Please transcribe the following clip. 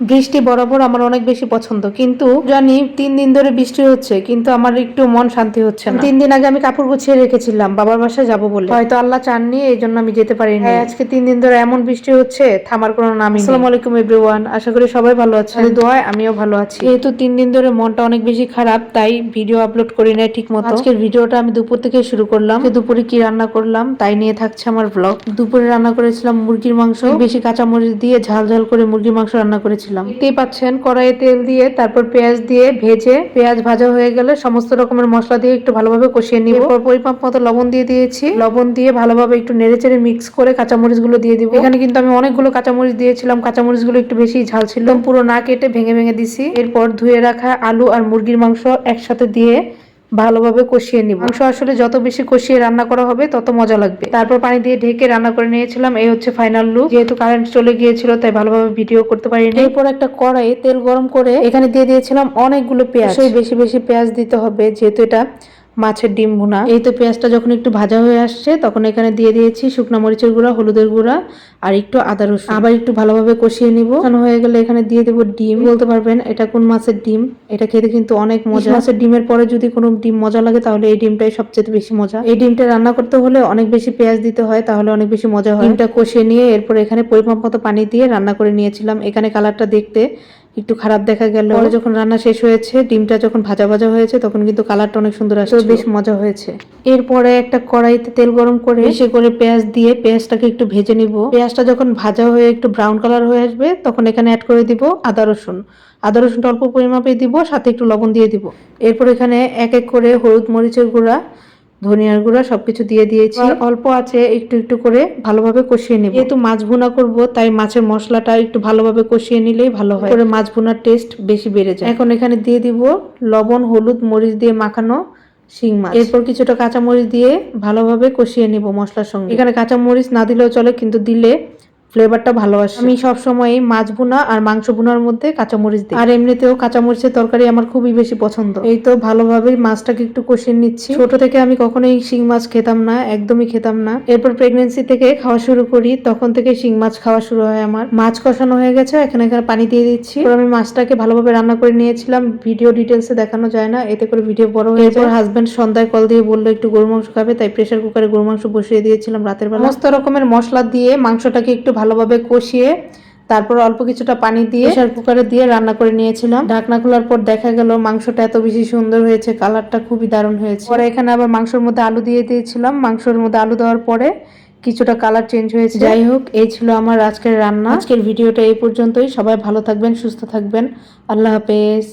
বৃষ্টি বরাবর আমার অনেক বেশি পছন্দ, কিন্তু জানি 3 দিন ধরে বৃষ্টি হচ্ছে, কিন্তু আমার একটু মন শান্তি হচ্ছে না। 3 দিন আগে আমি কাপড় গুছিয়ে রেখেছিলাম বাবার বাসায় যাব বলে, হয়তো আল্লাহ চাননি এই জন্য আমি যেতে পারিনি। আজকে 3 দিন ধরে এমন বৃষ্টি হচ্ছে, থামার কোনো নামই নেই। আসসালামু আলাইকুম এভরিওয়ান, আশা করি সবাই ভালো আছেন। দোয়ায় আমিও ভালো আছি। যেহেতু 3 দিন ধরে মনটা অনেক বেশি খারাপ, তাই ভিডিও আপলোড করি না ঠিক মতো। আজকের ভিডিওটা আমি দুপুর থেকে শুরু করলাম। দুপুরে কি রান্না করলাম তাই নিয়ে থাকছে আমার ব্লগ। দুপুরে রান্না করেছিলাম মুরগির মাংস, বেশি কাঁচামরিচ দিয়ে ঝাল ঝাল করে মুরগির মাংস রান্না করেছিলাম। দেখতেই পাচ্ছেন কড়াইয়ে তেল দিয়ে তারপর পেঁয়াজ দিয়ে ভেজে, পেঁয়াজ ভাজা হয়ে গেলে সমস্ত রকমের মশলা দিয়ে একটু ভালোভাবে কষিয়ে নিব। এরপর পরিমাপ মতো লবণ দিয়ে দিয়েছি। লবণ দিয়ে ভালোভাবে একটু নেড়েচেড়ে মিক্স করে কাঁচামরিচ গুলো দিয়ে দিব। এখানে কিন্তু আমি অনেকগুলো কাঁচামরিচ দিয়েছিলাম, কাঁচামরিচ গুলো একটু বেশি ঝাল ছিল, পুরো না কেটে ভেঙে ভেঙে দিছি। এরপর ধুয়ে রাখা আলু আর মুরগির মাংস একসাথে দিয়ে ভালোভাবে কষিয়ে নিব। মাংস আসলে যত বেশি কষিয়ে রান্না করা হবে তত মজা লাগবে। তারপর পানি দিয়ে ঢেকে রান্না করে নিয়েছিলাম। এই হচ্ছে ফাইনাল লুক। যেহেতু কারেন্ট চলে গিয়েছিল তাই ভালোভাবে ভিডিও করতে পারিনি। এরপর একটা কড়াইয়ে তেল গরম করে এখানে দিয়ে দিয়েছিলাম অনেকগুলো পেঁয়াজ। বেশি বেশি পেঁয়াজ দিতে হবে যেহেতু এটা মাছের ডিম ভুনা। এই তো পেঁয়াজটা যখন একটু ভাজা হয়ে আসছে তখন এখানে দিয়ে দিয়েছি শুকনা মরিচের গুঁড়া, হলুদের গুঁড়া আর একটু আদা রসুন। আবার একটু ভালোভাবে কষিয়ে নিব। হয়ে গেলে এখানে দিয়ে দেবো ডিম। বলতে পারবেন এটা কোন মাছের ডিম, এটা খেতে কিন্তু অনেক মজা। মাছের ডিমের পরে যদি কোনো ডিম মজা লাগে তাহলে এই ডিমটাই সবচেয়ে বেশি মজা। এই ডিমটা রান্না করতে হলে অনেক বেশি পেঁয়াজ দিতে হয়, তাহলে অনেক বেশি মজা হয়। ডিমটা কষিয়ে নিয়ে এরপর এখানে পরিমাপ মতো পানি দিয়ে রান্না করে নিয়েছিলাম। এখানে কালারটা দেখতে একটু খারাপ দেখা গেল, পরে যখন রান্না শেষ হয়েছে, ডিমটা যখন ভাজা ভাজা হয়েছে তখন কিন্তু কালারটা অনেক সুন্দর আসছে, বেশ মজা হয়েছে। এরপরে একটা কড়াইতে তেল গরম করে বেশি করে পেঁয়াজ দিয়ে পেঁয়াজটাকে একটু ভেজে নিব। পেঁয়াজটা যখন ভাজা হয়ে একটু ব্রাউন কালার হয়ে আসবে তখন এখানে অ্যাড করে দিব আদা রসুন। আদা রসুনটা অল্প পরিমাপে দিব, সাথে একটু লবণ দিয়ে দিব। এরপর এখানে এক এক করে হলুদ মরিচের গুঁড়া, ধনিয়ার গুঁড়া সবকিছু দিয়ে দিয়েছি। অল্প আছে একটু একটু করে ভালোভাবে কষিয়ে নেব। যেহেতু মাছ ভুনা করব তাই মাছের মশলাটা একটু ভালোভাবে কষিয়ে নিলেই ভালো হয়, করে মাছ ভুনার টেস্ট বেশি বেড়ে যায়। এখন এখানে দিয়ে দিব লবণ, হলুদ, মরিচ দিয়ে মাখানো শিং মাছ। এরপর কিছুটা কাঁচামরিচ দিয়ে ভালোভাবে কষিয়ে নিব মশলার সঙ্গে। এখানে কাঁচামরিচ না দিলেও চলে, কিন্তু দিলে ফ্লেভারটা ভালো আসে। আমি সবসময় মাছ ভুনা আর মাংস ভুনার মধ্যে কাঁচামরিচ দিই, আর এমনিতেও কাঁচামরিচের তরকারি আমার খুবই বেশি পছন্দ। এই তো ভালোভাবে মাছটাকে একটু কষিয়ে নিচ্ছি। ছোট থেকে আমি কখনোই শিং মাছ খেতাম না, একদমই খেতাম না। এরপর প্রেগনেন্সি থেকে খাওয়া শুরু করি, তখন থেকে শিং মাছ খাওয়া শুরু হয় আমার। মাছ কষানো হয়ে গেছে, এখানে পানি দিয়ে দিচ্ছি। আমি মাছটাকে ভালোভাবে রান্না করে নিয়েছিলাম, ভিডিও ডিটেলসে দেখানো যায় না, এতে করে ভিডিও বড় হয়ে যায়। এরপর হাজবেন্ড সন্ধ্যায় কল দিয়ে বললো একটু গরু মাংস খাবে, তাই প্রেসার কুকারে গরু মাংস বসিয়ে দিয়েছিলাম রাতের বেলা। সমস্ত রকমের মশলা দিয়ে মাংসটাকে একটু ভালোভাবে কষিয়ে তারপর অল্প কিছুটা পানি দিয়ে প্রেসার কুকারে দিয়ে রান্না করে নিয়েছিলাম। ঢাকনা খোলার পর দেখা গেল মাংসটা এত বেশি সুন্দর হয়েছে, কালারটা খুবই দারুণ হয়েছে। পরে এখানে আবার মাংসের মধ্যে আলু দিয়ে দিয়েছিলাম। মাংসের মধ্যে আলু দেওয়ার পরে কিছুটা কালার চেঞ্জ হয়েছে। যাই হোক, এই ছিল আমার আজকের রান্না। আজকের ভিডিওটা এই পর্যন্তই। সবাই ভালো থাকবেন, সুস্থ থাকবেন। আল্লাহ হাফেজ।